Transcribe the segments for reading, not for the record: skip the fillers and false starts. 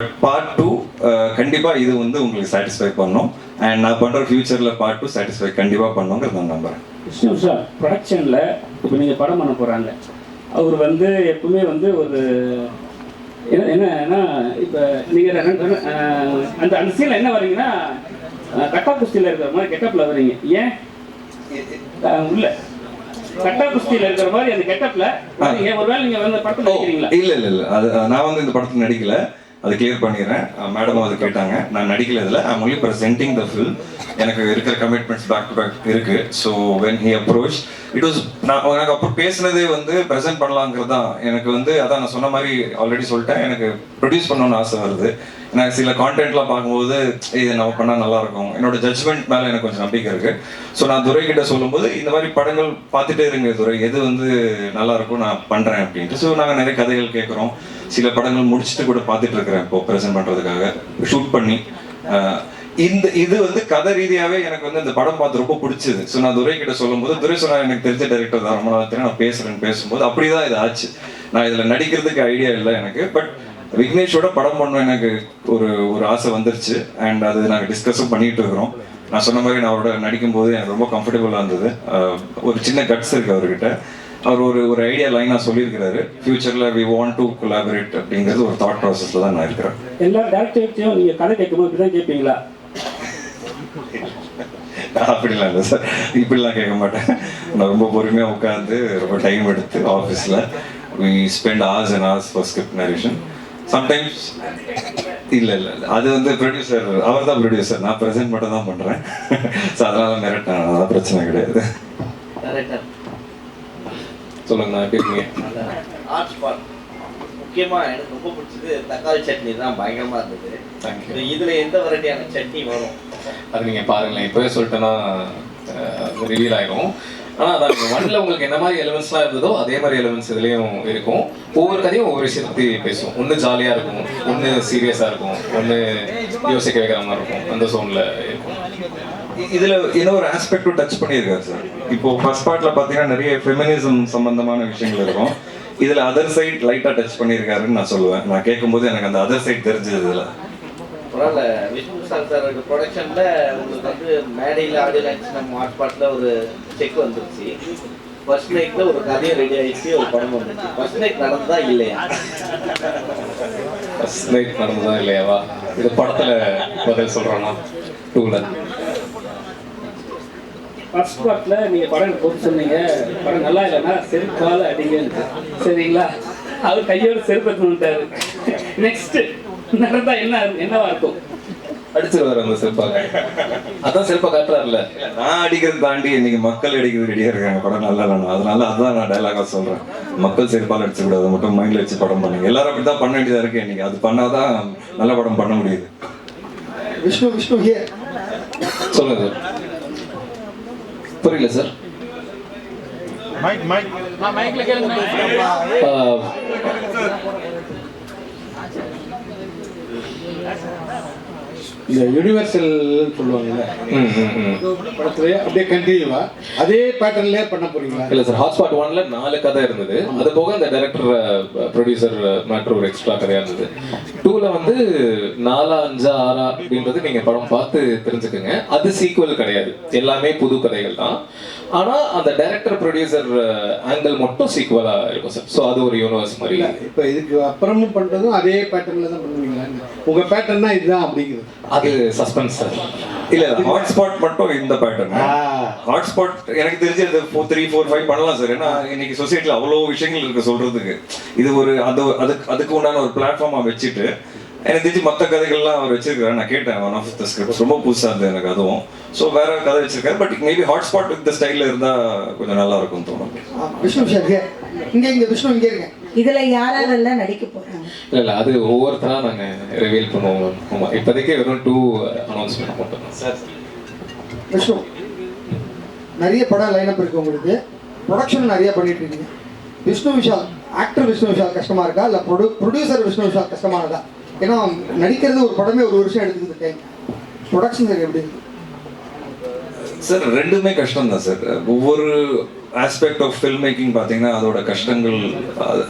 Part two கண்டிப்பாக இது வந்து உங்களுக்கு சாட்டிஸ்ஃபை பண்ணும். அண்ட் நான் பண்ணுற ஃபியூச்சரில் பார்ட் டூ சாட்டிஸ்ஃபை கண்டிப்பாக பண்ணுங்கிறது நான் நம்புகிறேன். விஷ்ணு சார் ப்ரொடக்ஷனில் இப்போ நீங்கள் படம் பண்ண போகிறாங்க. அவர் வந்து எப்பவுமே வந்து ஒரு என்னன்னா இப்போ நீங்கள் அந்த அந்த சீனில் என்ன வரீங்கன்னா கட்டா குஸ்தியில் இருக்கிற மாதிரி கெட்டப்பில் வரீங்க. ஏன் உள்ள கட்டா குஸ்தியில் இருக்கிற மாதிரி அந்த கெட்டப்பில் ஒருவேளை நீங்கள் வந்து படத்தில் நடிக்கிறீங்களா? இல்லை அது நான் வந்து இந்த படத்தில் நடிக்கலை, அது கிளியர் பண்ணிடுறேன். மேடமும் அது கேட்டாங்க. நான் நடிக்கல இதில். I'm only presenting the film. எனக்கு இருக்கிற கமிட்மெண்ட்ஸ் பேக் டு பேக் இருக்குது. So when he approach it was எனக்கு அப்புறம் பேசுனதே வந்து ப்ரெசென்ட் பண்ணலாங்கிறது தான். எனக்கு வந்து அதான் நான் சொன்ன மாதிரி ஆல்ரெடி சொல்லிட்டேன், எனக்கு ப்ரொடியூஸ் பண்ணணும்னு ஆசை வருது. எனக்கு சில கான்டென்ட்லாம் பார்க்கும்போது இது நம்ம பண்ணால் நல்லாயிருக்கும். என்னோட ஜட்ஜ்மெண்ட் மேலே எனக்கு கொஞ்சம் நம்பிக்கை இருக்குது. ஸோ நான் துரை கிட்ட சொல்லும்போது இந்த மாதிரி படங்கள் பார்த்துட்டே இருங்க துரை, எது வந்து நல்லாயிருக்கும் நான் பண்ணுறேன் அப்படின்ட்டு. ஸோ நாங்கள் நிறைய கதைகள் கேட்குறோம். சில படங்கள் முடிச்சுட்டு கூட பார்த்துட்டு இருக்கிறேன் இப்போ ப்ரெசென்ட் பண்ணுறதுக்காக ஷூட் பண்ணி. இது வந்து கதை ரீதியாகவே எனக்கு வந்து இந்த படம் பார்த்து ரொம்ப பிடிச்சது. ஸோ நான் துரை கிட்ட சொல்லும்போது துரை சொன்னா எனக்கு தெரிஞ்ச டைரக்டர் தான், ரொம்ப நாள் தெரியும், நான் பேசுகிறேன்னு பேசும்போது அப்படி தான் இது ஆச்சு. நான் இதில் நடிக்கிறதுக்கு ஐடியா இல்லை எனக்கு, பட் விக்னேஷோட படம் பண்ணணும் எனக்கு ஒரு ஆசை வந்துருச்சு. அண்ட் அது நாங்கள் டிஸ்கஸும் பண்ணிட்டு இருக்கிறோம். நான் சொன்ன மாதிரி நான் அவரோட நடிக்கும்போது எனக்கு ரொம்ப கம்ஃபர்டபுளாக இருந்தது. ஒரு சின்ன கட்ஸ் இருக்குது அவர்கிட்ட. அவர் ஒரு ஐடியா லைனாக சொல்லியிருக்கிறாரு, ஃபியூச்சரில் வி வாண்ட் டு கொலாபரேட் அப்படிங்கிறது ஒரு தாட் ப்ராசஸில் தான் நான் இருக்கிறேன். எல்லா டேரக்டர்ஸையும் நீங்கள் கதை கேட்கும்போது இப்படி தான் கேட்பீங்களா? அப்படிலாம் இல்லை சார், இப்படிலாம் கேட்க மாட்டேன். நான் ரொம்ப பொறுமையாக உட்காந்து ரொம்ப டைம் எடுத்து ஆஃபீஸில் we spend hours and hours for script narration. Sometimes இல்லை அது வந்து ப்ரொடியூசர், அவர் தான் ப்ரொடியூசர், நான் ப்ரெசென்ட் மட்டும் தான் பண்ணுறேன். ஸோ அதனால் மிரட்டேன், அதான் பிரச்சனை கிடையாது. சொல்லுங்க, நான் எப்படி இருக்கீங்க? ஆர்ட் ஸ்பாட் முக்கியமாக எனக்கு ரொம்ப பிடிச்சது தக்காளி சட்னி தான், பயங்கரமாக இருந்தது. தேங்க்யூ. இதில் எந்த வெரைட்டியான சட்னி வரும் அது நீங்கள் பாருங்களேன், இப்போவே சொல்லிட்டேன்னா ரிவீல் ஆகிடும். ஆனால் அதான் நீங்கள் ஒன்றில் உங்களுக்கு என்ன மாதிரி எலிமெண்ட்ஸ்லாம் இருந்ததோ அதே மாதிரி எலிமெண்ட்ஸ் இதுலேயும் இருக்கும். ஒவ்வொரு கதையும் ஒவ்வொரு விஷயத்தை பற்றி பேசும். ஒன்று ஜாலியாக இருக்கும், ஒன்று சீரியஸாக இருக்கும், ஒன்று யோசிக்க வைக்கிற மாதிரி இருக்கும். அந்த சோனில் இருக்கும். இதுல இன்னொரு ஆஸ்பெக்டும் டச் பண்ணியிருக்காரு சார். இப்போ ஃபர்ஸ்ட் பார்ட்ல பாத்தீங்கன்னா நிறைய ஃபெமினிசம் சம்பந்தமான விஷயங்கள் இருக்கும். இதுல அதர் சைட் லைட்டா டச் பண்ணியிருக்காருன்னு நான் சொல்லுவேன். நான் கேட்கும்போது எனக்கு அந்த அதர் சைட் தெரிஞ்சது இதுல. பரவாயில்ல. விஷ்ணு சாரோட ப்ரொடக்ஷனில் உங்களுக்கு வந்து மேடையில் ஆடியோ லான்ச் நம்ம ஆர்ட் ஸ்பாட்டில் ஒரு செக் வந்துருச்சு. ஃபர்ஸ்ட் நைட்டில் ஒரு கதையும் ரெடி ஆகிடுச்சு, ஒரு படம் வந்துருச்சு. ஃபர்ஸ்ட் நைட் நடந்ததா இல்லையா? ஃபர்ஸ்ட் நைட் நடந்ததா இல்லையாவா? இது படத்தில் பதில் சொல்கிறோன்னா 2ல் ஃபர்ஸ்ட் பார்ட்டில் நீங்கள் படம் போட்டு சொன்னீங்க, படம் நல்லா இல்லைன்னா செருப்பால் அடிங்கன்னு. சரிங்களா? அவர் கையோட செருப்பு எடுத்துட்டாரு. நெக்ஸ்ட் நடந்தா என்னவா இருக்கும்? அடிச்சிருவாரு அந்த செருப்பாக. அதான் செருப்பை காட்டுறாருல்ல. நான் அடிக்கிறது தாண்டி இன்னைக்கு மக்கள் அடிக்கிறது ரெடியா இருக்காங்க படம் நல்லா இல்லைன்னா. அதனால அதான் நான் டைலாகா சொல்றேன், மக்கள் செருப்பால் அடிச்சிடக்கூடாது, மட்டும் மைண்ட்ல வச்சு படம் பண்ணுங்க. எல்லாரும் அப்படிதான் பண்ண வேண்டியதா இருக்கு. இன்னைக்கு அது பண்ணாதான் நல்ல படம் பண்ண முடியுது. விஷ்ணு ஹியர். சொல்லுங்க சார். புரியல சார். மைக்ல கேளுங்க. இந்த யூனிவர்சல் சொல்லுவாங்கல்ல, படத்துல அப்படியே கண்டினியூவா அதே பேட்டர்ன்ல பண்ண போறீங்களா? இல்லை சார், ஹாட்ஸ்பாட் 1ல 4 கதை இருந்தது. அது போக இந்த டைரக்டர் ப்ரொடியூசர் மேட்ரு ஒரு எக்ஸ்ட்ரா கதையாக இருந்தது. 2ல் வந்து 4, 5, 6 அப்படின்றது நீங்கள் படம் பார்த்து தெரிஞ்சுக்கோங்க. அது சீக்குவல் கிடையாது, எல்லாமே புது கதைகள் தான். ஆனால் அந்த டைரக்டர் ப்ரொடியூசர் ஆங்கிள் மட்டும் சீக்குவலாக இருக்கும் சார். ஸோ அது ஒரு யூனிவர்ஸ் மாதிரி. இப்போ இதுக்கு அப்புறமும் பண்றதும் அதே பேட்டர்ன்ல தான் பண்ணுவீங்களா? உங்க பேட்டர்ன் தான் இதுதான் அப்படிங்கிறது. அது சஸ்பென்ஸ் சார். இல்ல ஹாட்ஸ்பாட் மட்டும் இந்த பேட்டர்ன். ஹாட்ஸ்பாட் எனக்கு தெரிஞ்சு அது 3, 4, 5 பண்ணலாம் சார். ஏன்னா இன்னைக்கு சொசைட்டில அவ்வளோ விஷயங்கள் இருக்கு சொல்றதுக்கு. இது ஒரு அதுக்கு உண்டான ஒரு பிளாட்ஃபார்மா வச்சுட்டு எனக்கு தெரிஞ்சு மற்ற கதைகள்லாம் அவர் வச்சிருக்காரு. நான் கேட்டேன் ஒன் ஆஃப் த ஸ்கிரிப்ட்ஸ், ரொம்ப புதுசாக இருந்தது எனக்கு அதுவும். ஸோ வேற கதை வச்சிருக்காரு. பட் மேபி ஹாட்ஸ்பாட் இந்த ஸ்டைலில் இருந்தால் கொஞ்சம் நல்லா இருக்கும் தோணும். விஷ்ணு சார் இங்க விஷ்ணு இங்கே இருங்க. இதுல யாரெல்லாம் நடிக்க போறாங்க? இல்லை அது ஒவ்வொருத்தரா நாங்கள் ரிவீல் பண்ணுவோம். ஆமாம், இப்போதைக்கு வெறும் 2 அனௌன்ஸ்மெண்ட் மட்டும் தான் சார். விஷ்ணு நிறைய படம் லைனப் இருக்கு உங்களுக்கு, ப்ரொடக்ஷன் நிறைய பண்ணிட்டு இருக்கீங்க. விஷ்ணு விஷால் ஆக்டர் விஷ்ணு விஷால் கஷ்டமா இருக்கா இல்லை ப்ரொடியூசர் விஷ்ணு விஷால் கஷ்டமா இருக்கா? ஏன்னா நடிக்கிறது ஒரு படமே ஒரு வருஷம் எடுத்துக்கிட்டு டைம். ப்ரொடக்ஷன் சரி எப்படி இருக்கு சார்? ரெண்டுமே கஷ்டம் தான் சார். ஒவ்வொரு ஆஸ்பெக்ட் ஆஃப் ஃபில்ம் மேக்கிங் பார்த்தீங்கன்னா அதோட கஷ்டங்கள்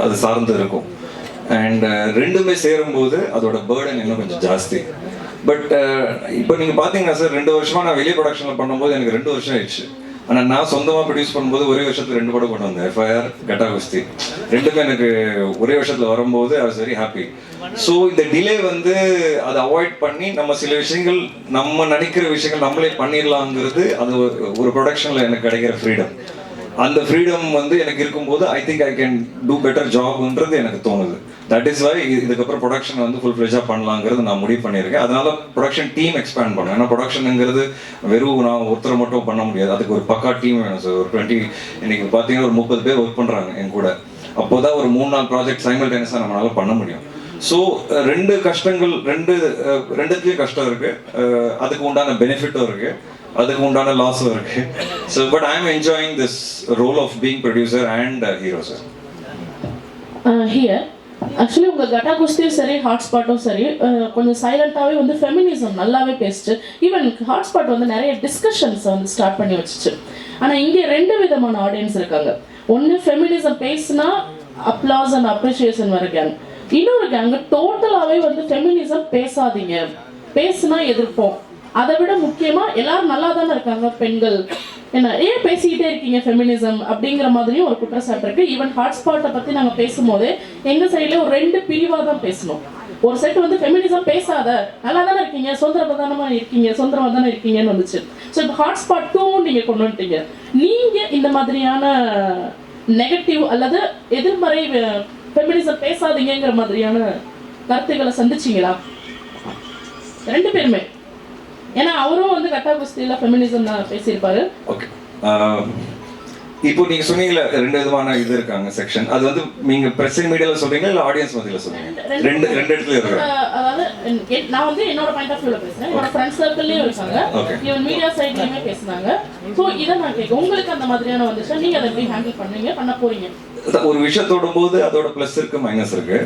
அது சார்ந்து இருக்கும். அண்ட் ரெண்டுமே சேரும்போது அதோட பேர்டன் இன்னும் கொஞ்சம் ஜாஸ்தி. பட் இப்போ நீங்கள் பார்த்தீங்கன்னா சார் 2 வருஷமா நான் வெளியே ப்ரொடக்ஷனில் பண்ணும்போது எனக்கு 2 வருஷம் ஆயிடுச்சு. ஆனால் நான் சொந்தமாக ப்ரொடியூஸ் பண்ணும்போது ஒரே வருஷத்துல 2 படம் கொண்டு வந்தேன். FIR, கட்டா குஸ்தி ரெண்டுமே எனக்கு ஒரே வருஷத்தில் வரும்போது I was very happy. So இந்த டிலே வந்து அதை அவாய்ட் பண்ணி நம்ம சில விஷயங்கள் நம்ம நினைக்கிற விஷயங்கள் நம்மளே பண்ணிடலாங்கிறது அது ஒரு ப்ரொடக்ஷனில் எனக்கு கிடைக்கிற ஃப்ரீடம். அந்த ஃப்ரீடம் வந்து எனக்கு இருக்கும்போது I think I can do better ஜாப்ன்றது எனக்கு தோணுது. தட் இஸ் வை இதுக்கப்புறம் ப்ரொடக்ஷன் வந்து ஃபுல் ஃப்ளெஜாக பண்ணலாங்கிறது நான் முடிவு பண்ணியிருக்கேன். அதனால ப்ரொடக்ஷன் டீம் எக்ஸ்பேண்ட் பண்ணேன். ஏன்னா ப்ரொடக்ஷனுங்கிறது வெறும் நான் ஒருத்தரை மட்டும் பண்ண முடியாது. அதுக்கு ஒரு பக்கா டீம் வேணும் சார். ஒரு 20 இன்னைக்கு பார்த்தீங்கன்னா ஒரு 30 பேர் ஒர்க் பண்ணுறாங்க என் கூட. அப்போதான் ஒரு 3-4 ப்ராஜெக்ட் சைமல்டேனியஸாக நம்மளால பண்ண முடியும். ஸோ 2 கஷ்டங்கள், ரெண்டுத்துலேயும் கஷ்டம் இருக்கு. அதுக்கு உண்டான பெனிஃபிட்டும் இருக்கு, அதுக்கு உண்டான லாஸும் இருக்கு. So but I am enjoying this role of being producer and hero sir. Here actually உங்கள் கட்டா குஸ்தியும் சரி ஹாட்ஸ்பாட்டும் சரி கொஞ்சம் சைலண்ட்டாகவே வந்து ஃபெமினிசம் நல்லாவே பேசிச்சு. ஈவன் ஹாட்ஸ்பாட் வந்து நிறைய டிஸ்கஷன்ஸ் வந்து ஸ்டார்ட் பண்ணி வச்சுச்சு. ஆனால் இங்கே 2 விதமான ஆடியன்ஸ் இருக்காங்க. ஒன்று ஃபெமினிசம் பேசுனா அப்ளாஸ் அண்ட் அப்ரிஷியேஷன் வர கேங். இன்னொரு கேங் டோட்டலாகவே வந்து ஃபெமினிசம் பேசாதீங்க, பேசுனா எதிர்ப்போம். அதை விட முக்கியமாக எல்லாரும் நல்லா தானே இருக்காங்க பெண்கள், என்ன ஏன் பேசிக்கிட்டே இருக்கீங்க ஃபெமினிசம் அப்படிங்கிற மாதிரியும் ஒரு குற்றச்சாட்டு இருக்கு. ஈவன் ஹாட்ஸ்பாட்டை பற்றி நாங்கள் பேசும்போதே எங்கள் சைடில் ஒரு 2 பிரிவாக தான் பேசணும். ஒரு செட் வந்து ஃபெமினிசம் பேசாத, நல்லா தானே இருக்கீங்க, சுதந்திரமாக இருக்கீங்க, சுதந்திரமாக தானே இருக்கீங்கன்னு வந்துச்சு. ஸோ இப்போ ஹாட்ஸ்பாட் 2 நீங்கள் கொண்டு வந்துட்டீங்க. நீங்கள் இந்த மாதிரியான நெகட்டிவ் அல்லது எதிர்மறை ஃபெமினிசம் பேசாதீங்கிற மாதிரியான கருத்துக்களை சந்திச்சிங்களா 2 பேருமே? ஏன்னா அவரும் வந்து கட்டா குஸ்தியில் ஃபெமினிசம் தான் பேசியிருப்பாரு. ஓகே, இப்போ நீங்க சொன்னீங்கல்ல 2 விதமான இது இருக்காங்க செக்ஷன். அது வந்து நீங்க பிரஸ் மீடியால சொல்றீங்களா இல்ல ஆடியன்ஸ் மத்தியில சொல்றீங்க? ரெண்டு இடத்துல இருக்கு. அதாவது நான் வந்து என்னோட பாயிண்ட் ஆஃப் வியூல பேசுறேன். என்னோட ஃப்ரெண்ட்ஸ் சர்க்கிள்லயும் இருக்காங்க, ஈவன் மீடியா சைட்லயுமே பேசுறாங்க. சோ இத நான் கேட்க உங்களுக்கு அந்த மாதிரியான வந்துச்சா, நீங்க அதை எப்படி ஹேண்டில் பண்ணீங்க, பண்ண போறீங்க? ஒரு விஷயத்தோட போது அதோட பிளஸ் இருக்கு, மைனஸ் இருக்கு.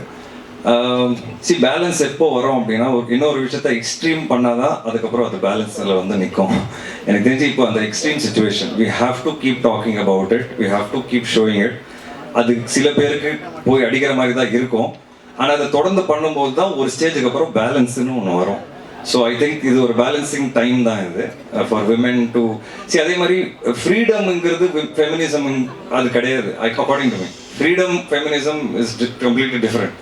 பேலன்ஸ் எப்போ வரும் அப்படின்னா இன்னொரு விஷயத்த எக்ஸ்ட்ரீம் பண்ணாதான் அதுக்கப்புறம் அது பேலன்ஸ்ல வந்து நிற்கும். எனக்கு தெரிஞ்சு இப்போ அந்த extreme situation we have to keep talking about it, we have to keep showing it. அது சில பேருக்கு போய் அடிக்கிற மாதிரி தான் இருக்கும். ஆனால் அதை தொடர்ந்து பண்ணும்போது தான் ஒரு ஸ்டேஜுக்கு அப்புறம் பேலன்ஸ்னு ஒன்று வரும். ஸோ ஐ திங்க் இது ஒரு பேலன்சிங் டைம் தான் இது ஃபார் விமென் டு அதே மாதிரி ஃப்ரீடம்ங்கிறது ஃபெமினிசம் அது கிடையாது. According to me freedom feminism is completely different.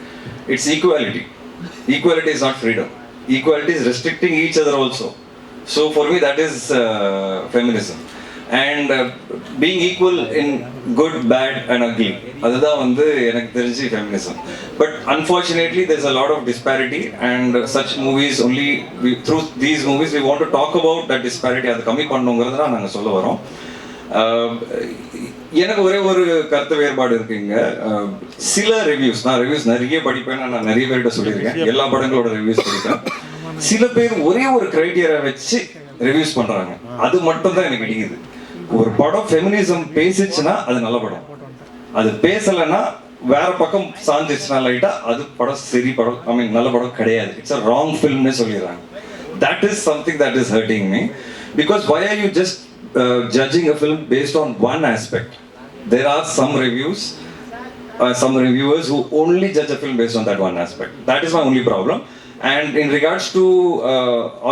It's equality. Equality is not freedom. Equality is restricting each other also. So for me that is feminism. And being equal in good, bad and ugly. Adha vandu enak therinji feminism. But unfortunately there's a lot of disparity and such movies only through these movies we want to talk about that disparity. Adu kammi pannungiradha naanga solla varom. எனக்கு ஒரே ஒரு கருத்து வேறுபாடு இருக்குங்க. சில reviews, நான் reviews நிறைய படிப்பேன், நான் நிறைய பேர்கிட்ட சொல்லியிருக்கேன், எல்லா படங்களோட ரிவ்யூஸ் படிப்பேன். சில பேர் ஒரே ஒரு கிரைட்டீரியா வச்சு ரிவ்யூஸ் பண்றாங்க, அது மட்டும் தான் எனக்கு இடிக்குது. ஒரு படம் ஃபெமினிசம் பேசிச்சுன்னா அது நல்ல படம், அது பேசலைன்னா வேற பக்கம் சாஞ்சிச்சுன்னா லைட்டா அது படம் சரி படம், ஐ மீன் நல்ல படம் கிடையாது, இட்ஸ் அ ராங் ஃபில்ம்னு சொல்லிடுறாங்க. That is something that is hurting me. Because why are you just judging a film based on one aspect? There are some reviewers who only judge a film based on that one aspect. That is my only problem. And in regards to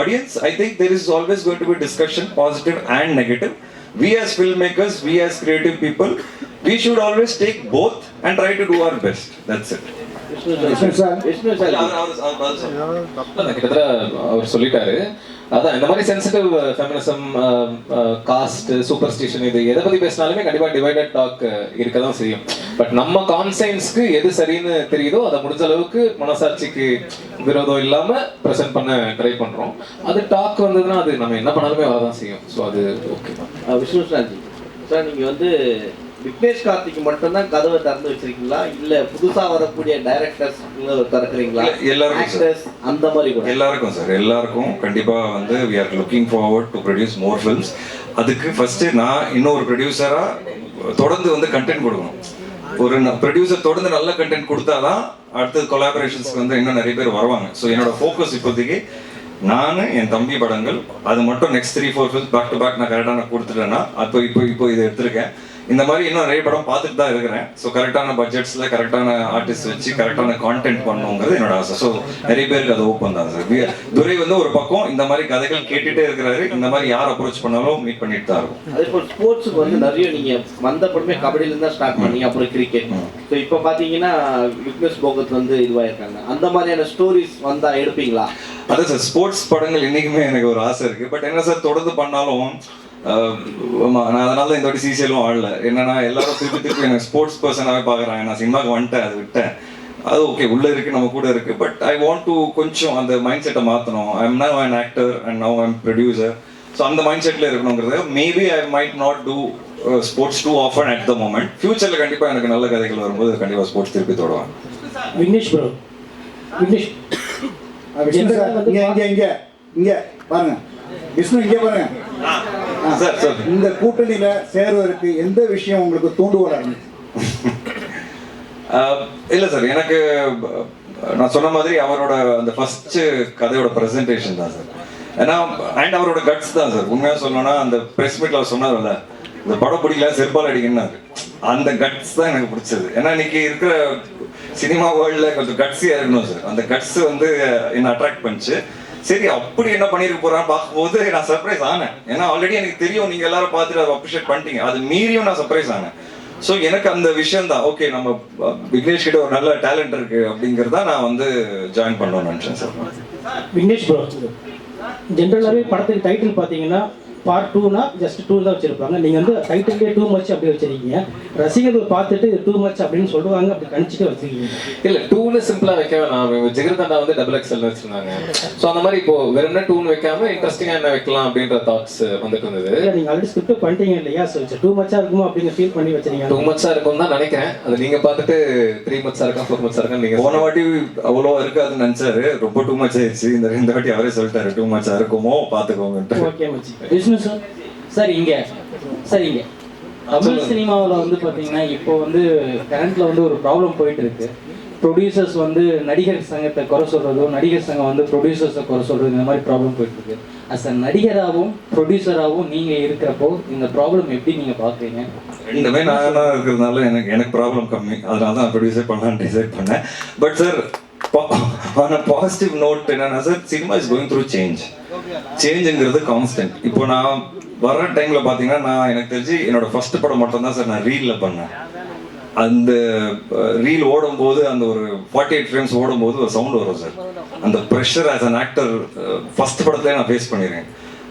audience, I think there is always going to be discussion, positive and negative. We as filmmakers, we as creative people, we should always take both and try to do our best. That's it. கிட்டத்தட்ட அவர் சொல்லிட்டாரு. அதான் இந்த மாதிரி sensitive feminism, cost, superstition, இது எதை பற்றி பேசினாலுமே கண்டிப்பாக divided talk இருக்க தான் செய்யும். பட் நம்ம கான்சைன்ஸ்க்கு எது சரின்னு தெரியுதோ அதை முடிஞ்ச அளவுக்கு மனசாட்சிக்கு விரோதம் இல்லாமல் ப்ரெசென்ட் பண்ண ட்ரை பண்ணுறோம். அது டாக் வந்ததுன்னா அது நம்ம என்ன பண்ணாலுமே வரதான் செய்யும். ஸோ அது ஓகே தான். விஷ்ணுசாந்தி சார், நீங்கள் வந்து விக்னேஷ் கார்த்திக்கு மட்டும்தான் கதவை திறந்து வச்சிருக்கீங்களா, இல்ல புதுசா வரக்கூடிய டைரக்டர்ஸ் திறக்கிறீங்களா? எல்லாருக்கும் அந்த மாதிரி கூட எல்லாருக்கும் சார், எல்லாருக்கும் கண்டிப்பா வந்து we are looking forward to produce more films. அதுக்கு ஃபர்ஸ்ட் நான் இன்னொரு ப்ரொடியூசரா தொடர்ந்து வந்து கண்டென்ட் கொடுக்கணும். ஒரு ப்ரொடியூசர் தொடர்ந்து நல்ல கண்டென்ட் கொடுத்தாதான் அடுத்த கொலாபரேஷன்ஸ்க்கு வந்து இன்னும் நிறைய பேர் வருவாங்க. ஸோ என்னோட ஃபோக்கஸ் இப்போதைக்கு நான் என் தம்பி படங்கள், அது மட்டும் next 3-4 films back to back நான் கரெக்டாக நான் கொடுத்துட்டேன்னா, இப்போ இதை எடுத்திருக்கேன். இந்த மாதிரி இன்னும் நிறைய படம் பார்த்துட்டு தான் இருக்கிறேன். ஸோ கரெக்டான பட்ஜெட்ஸில் கரெக்டான ஆர்டிஸ்ட் வச்சு கரெக்டான கான்டென்ட் பண்ணணுங்கிறது என்னோட ஆசை. ஸோ நிறைய பேருக்கு அது ஓப்பன் தான் சார். துரை வந்து ஒரு பக்கம் இந்த மாதிரி கதைகள் கேட்டுகிட்டே இருக்கிறாரு. இந்த மாதிரி யார் அப்ரோச் பண்ணாலும் மீட் பண்ணிட்டு தான் இருக்கும். அதே போல் ஸ்போர்ட்ஸுக்கு வந்து நிறைய நீங்கள் வந்த படமே கபடியிலேருந்து தான் ஸ்டார்ட் பண்ணீங்க, அப்புறம் கிரிக்கெட். ஸோ இப்போ பார்த்தீங்கன்னா விக்னேஷ் போகத் வந்து இதுவாயிருக்காங்க. அந்த மாதிரியான ஸ்டோரிஸ் வந்தால் எடுப்பீங்களா? அதான் சார், ஸ்போர்ட்ஸ் படங்கள் இன்னைக்குமே எனக்கு ஒரு ஆசை இருக்குது. பட் என்ன சார், தொடர்ந்து பண்ணாலும் நான் அதனால தான் இந்த வாட்டி சிசிஎலும் ஆடல. என்னன்னா எல்லாரும் திருப்பி எனக்கு ஸ்போர்ட்ஸ் பர்சனாகவே பார்க்குறாங்க. நான் சினிமாவுக்கு வந்துட்டேன், அது விட்டேன். அது ஓகே, உள்ளே இருக்குது, நம்ம கூட இருக்குது. பட் ஐ வாண்ட் டு கொஞ்சம் அந்த மைண்ட் செட்டை மாற்றணும். I am now an actor and now I'm producer. So அந்த மைண்ட் செட்டில் இருக்கணுங்கிறது. Maybe I might not do sports too often at the moment. ஃபியூச்சரில் கண்டிப்பாக எனக்கு நல்ல கதைகள் வரும்போது கண்டிப்பாக ஸ்போர்ட்ஸ் திருப்பி தொடுவேன். விக்னேஷ் ப்ரோ, விக்னேஷ் இங்க பாருங்க, விஷ்ணு இங்கே பாருங்க. சார் இந்த கூட்டணியில சேருவதற்கு எந்த விஷயம் உங்களுக்கு தூண்டுகோலா இருந்துச்சு? இல்லை சார், எனக்கு நான் சொன்ன மாதிரி அவரோட அந்த ஃபர்ஸ்ட் கதையோட ப்ரெசன்டேஷன் தான் சார். ஏன்னா அண்ட் அவரோட கட்ஸ் தான் சார். உண்மையாக சொல்லணும்னா அந்த ப்ரெஸ் மீட்ல அவர் சொன்னார்ல, இந்த படம் பிடிக்கல செருப்பால் அடிக்கணும்னாரு. அந்த கட்ஸ் தான் எனக்கு பிடிச்சது. ஏன்னா இன்னைக்கு இருக்கிற சினிமா வேர்ல்டில் கொஞ்சம் கட்ஸியாக இருக்கணும் சார். அந்த கட்ஸ் வந்து என்னை அட்ராக்ட் பண்ணிச்சு. சரி, அப்படி என்ன பண்ணிருக்க போறான்னு பார்க்கும்போது நான் சர்ப்ரைஸ் ஆனேன். ஏன்னா ஆல்ரெடி எனக்கு தெரியும், நீங்க எல்லாரும் பார்த்துட்டு அதை அப்ரிஷியேட் பண்ணிட்டீங்க. அது மீறியும் நான் சர்ப்ரைஸ் ஆனேன். ஸோ எனக்கு அந்த விஷயம் தான், ஓகே நம்ம விக்னேஷ் கிட்ட ஒரு நல்ல டேலண்ட் இருக்கு அப்படிங்கிறத நான் வந்து ஜாயின் பண்ணணும்னு நினைச்சேன் சார். விக்னேஷ் ப்ரோ, ஜென்ரலாகவே படத்துக்கு டைட்டில் பார்த்தீங்கன்னா பார்ட் 2னா ஜஸ்ட் 2 தான் வச்சிருப்பாங்க. நீங்கள் வந்து டைட்டிலே டூ மச் அப்படி வச்சிருக்கீங்க. ரசிகர்கள் பார்த்துட்டு இது டூ மச் அப்படின்னு சொல்லுவாங்க, அப்படி கணிச்சுட்டு வச்சிருக்கீங்க. இல்லை, 2ன்னு சிம்பிளாக வைக்க நான் ஜிகர்தண்டா வந்து XXL வச்சிருந்தாங்க. ஸோ அந்த மாதிரி இப்போ வெறும்னா 2ன்னு வைக்காம இன்ட்ரெஸ்டிங்காக என்ன வைக்கலாம் அப்படின்ற தாட்ஸ் வந்துட்டு இருந்தது. நீங்கள் ஆல்ரெடி ஸ்கிரிப்ட் பண்ணிட்டீங்க இல்லையா? ஸோ டூ மச்சா இருக்குமோ அப்படின்னு ஃபீல் பண்ணி வச்சிருக்கீங்க. 2 மச்சா இருக்கும்னு தான் நினைக்கிறேன். அது நீங்கள் பார்த்துட்டு 3 மச்சா இருக்கா 4 மச்சா இருக்கா நீங்கள் போன வாட்டி அவ்வளோ இருக்காதுன்னு நினச்சாரு, ரொம்ப டூ மச் ஆயிடுச்சு. இந்த வாட்டி அவரே சொல்லிட்டாரு டூ மச்சா இருக்குமோ பார்த்துக்கோங்கன்ட்டு. ஓகே மச்சி. விஷ்ணு சார், சார் இங்கே தமிழ் சினிமாவில் வந்து பார்த்தீங்கன்னா இப்போ வந்து கரண்ட்ல வந்து ஒரு ப்ராப்ளம் போயிட்டு இருக்கு. ப்ரொடியூசர்ஸ் வந்து நடிகர் சங்கத்தை குறை சொல்றதோ, நடிகர் சங்கம் வந்து ப்ரொடியூசர்ஸை குறை சொல்றது, இந்த மாதிரி ப்ராப்ளம் போயிட்டு இருக்கு. அஸ் அ நடிகராகவும் ப்ரொடியூசராகவும் நீங்க இருக்கிறப்போ இந்த ப்ராப்ளம் எப்படி நீங்க பாக்குறீங்க? ரெண்டுமே நான் இருக்கிறதுனால எனக்கு ப்ராப்ளம் கம்மி. அதனால தான் ப்ரொடியூசர் பண்ணலான்னு டிசைட் பண்ணேன். But sir, on a positive note என்னன்னா sir, cinema is going through சேஞ்சுங்கிறது கான்ஸ்டன்ட். இப்போ நான் வர்ற டைம்ல பாத்தீங்கன்னா, நான் எனக்கு தெரிஞ்சு என்னோட ஃபர்ஸ்ட் படம் மட்டும் தான் சார் நான் ரீல்ல பண்ணேன். அந்த ரீல் ஓடும் போது அந்த ஒரு 48 ஃப்ரேம்ஸ் ஓடும் போது ஒரு சவுண்ட் வரும் சார். அந்த pressure as an actor first படத்துல நான் ஃபேஸ் பண்ணிடுறேன்.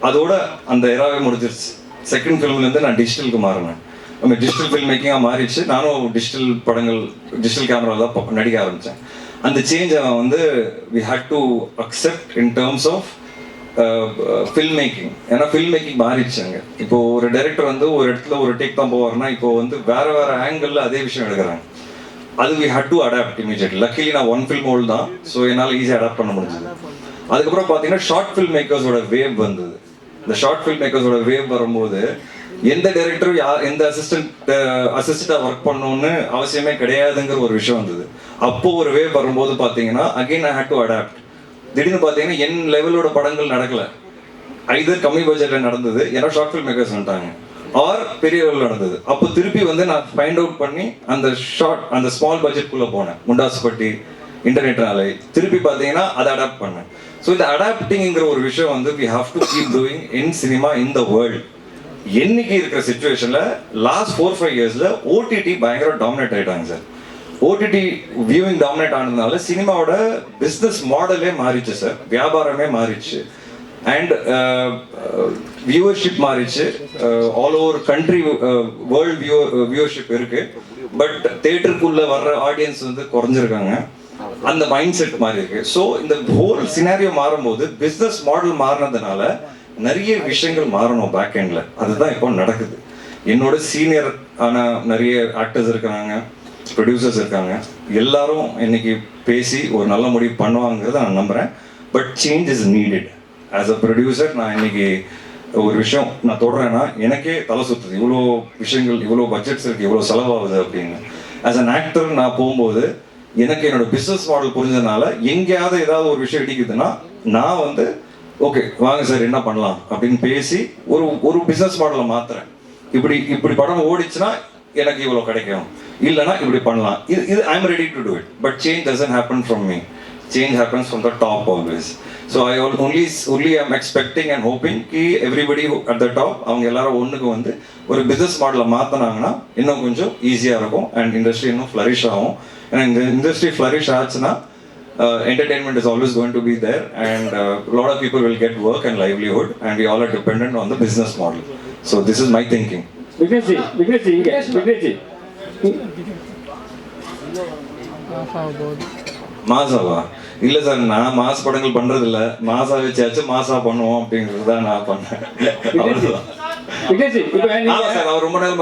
அதோட அந்த எராவே முடிஞ்சிருச்சு. செகண்ட் ஃபிலிம்லேருந்து நான் டிஜிட்டலுக்கு மாறினேன். நம்ம டிஜிட்டல் ஃபில்ம் மேக்கிங்காக மாறிடுச்சு. நானும் டிஜிட்டல் படங்கள், டிஜிட்டல் கேமரா தான் நடிக்க ஆரம்பித்தேன். அந்த சேஞ்சை வந்து we had to accept in terms of film making. ஏன்னா ஃபில்ம் மேக்கிங் மாறிடுச்சாங்க. இப்போ ஒரு டைரக்டர் வந்து ஒரு இடத்துல ஒரு டேக் தான் போவார்னா, இப்போ வந்து வேற ஆங்கிளில் அதே விஷயம் எடுக்கிறாங்க. அது we had to adapt immediately. Luckily நான் 1 ஃபில்ம் ஓல்டு தான், ஸோ என்னால் ஈஸியாக அடாப்ட் பண்ண முடிஞ்சது. அதுக்கப்புறம் பார்த்தீங்கன்னா ஷார்ட் ஃபில்ம் மேக்கர்ஸோட வேவ் வந்தது. இந்த ஷார்ட் ஃபில்ம் மேக்கர்ஸோட வேவ் வரும்போது எந்த டைரக்டரும் எந்த அசிஸ்டண்டாக ஒர்க் பண்ணணும்னு அவசியமே கிடையாதுங்கிற ஒரு விஷயம் வந்தது. அப்போ ஒரு வேவ் வரும்போது பார்த்தீங்கன்னா again I had to adapt. திடீர்னு பார்த்தீங்கன்னா என் லெவலோட படங்கள் நடக்கல. ஐதர் கம்மி பட்ஜெட்ல நடந்தது, ஏன்னா ஷார்ட் ஃபில்ம் மேக்கர்ஸ் வந்துட்டாங்க, ஆர் பெரிய லெவலில் நடந்தது. அப்போ திருப்பி வந்து நான் ஃபைண்ட் அவுட் பண்ணி அந்த ஸ்மால் பட்ஜெட்குள்ளே போனேன். முண்டாசுப்பட்டி, இன்டர்நெட் நாளை திருப்பி பார்த்தீங்கன்னா அதை அடாப்ட் பண்ணேன். ஸோ இந்த அடாப்டிங்கிற ஒரு விஷயம் வந்து we have to keep doing in cinema in the world. என்னைக்கு இருக்கிற சிச்சுவேஷன்ல லாஸ்ட் 4-5 இயர்ஸ்ல ஓடிடி பயங்கர டாமினேட் ஆயிட்டாங்க சார். ஓடிடி வியூவிங் டாமினேட் ஆனதுனால சினிமாவோட பிஸ்னஸ் மாடலே மாறிச்சு சார். வியாபாரமே மாறிச்சு. அண்ட் வியூவர்ஷிப் மாறிச்சு. All over country world viewership இருக்கு. பட் தேட்டருக்குள்ள வர்ற ஆடியன்ஸ் வந்து குறைஞ்சிருக்காங்க. அந்த மைண்ட் செட் மாறி இருக்கு. ஸோ இந்த ஹோல் சினாரியோ மாறும்போது பிஸ்னஸ் மாடல் மாறினதுனால நிறைய விஷயங்கள் மாறணும் பேக் எண்ட்ல. அதுதான் இப்போ நடக்குது. என்னோட சீனியர் ஆன நிறைய ஆக்டர்ஸ் இருக்கிறாங்க, ப்ரொடியூசர்ஸ் இருக்காங்க. எல்லாரும் இன்னைக்கு பேசி ஒரு நல்ல முடிவு பண்ணுவாங்கிறத நான் நம்புறேன். But change is needed. As a producer நான் இன்னைக்கு ஒரு விஷயம் நான் தொடறேன்னா எனக்கே தலை சுத்துது. இவ்வளோ விஷயங்கள், இவ்வளோ பட்ஜெட்ஸ் இருக்கு, இவ்வளோ செலவாகுது அப்படின்னு. ஆஸ் அன் ஆக்டர் நான் போகும்போது எனக்கு என்னோட பிஸ்னஸ் மாடல் புரிஞ்சதுனால எங்கேயாவது ஏதாவது ஒரு விஷயம் இடிக்குதுன்னா நான் வந்து ஓகே வாங்க சார் என்ன பண்ணலாம் அப்படின்னு பேசி ஒரு பிஸ்னஸ் மாடலை மாத்துறேன். இப்படி படம் ஓடிச்சுன்னா எனக்கு இவ்வளோ கிடைக்கும், இல்லைன்னா இப்படி பண்ணலாம், இது I am ready to do it. But change doesn't happen from me, change happens from the top always. So I only am expecting and hoping ki everybody at the top அவங்க எல்லாரும் ஒன்றுக்கு வந்து ஒரு பிஸ்னஸ் மாடலை மாற்றினாங்கன்னா இன்னும் கொஞ்சம் ஈஸியாக இருக்கும் அண்ட் இண்டஸ்ட்ரி இன்னும் ஃப்ளரிஷ் ஆகும். ஏன்னா இந்த இண்டஸ்ட்ரி ஃப்ளரிஷ் ஆச்சுன்னா entertainment is always going to be there, and a lot of people will get work and livelihood, and we all are dependent on the business model. So this is my thinking. மாசாவா? இல்லை sir, நான் mass படங்கள் பண்றது இல்லை, மாசா வச்சாச்சும் மாசா பண்ணுவோம் அப்படிங்கிறது தான் நான் பண்ணேன். அவ்வளோதான். ஆமாம் சார், அவர் ரொம்ப நேரம்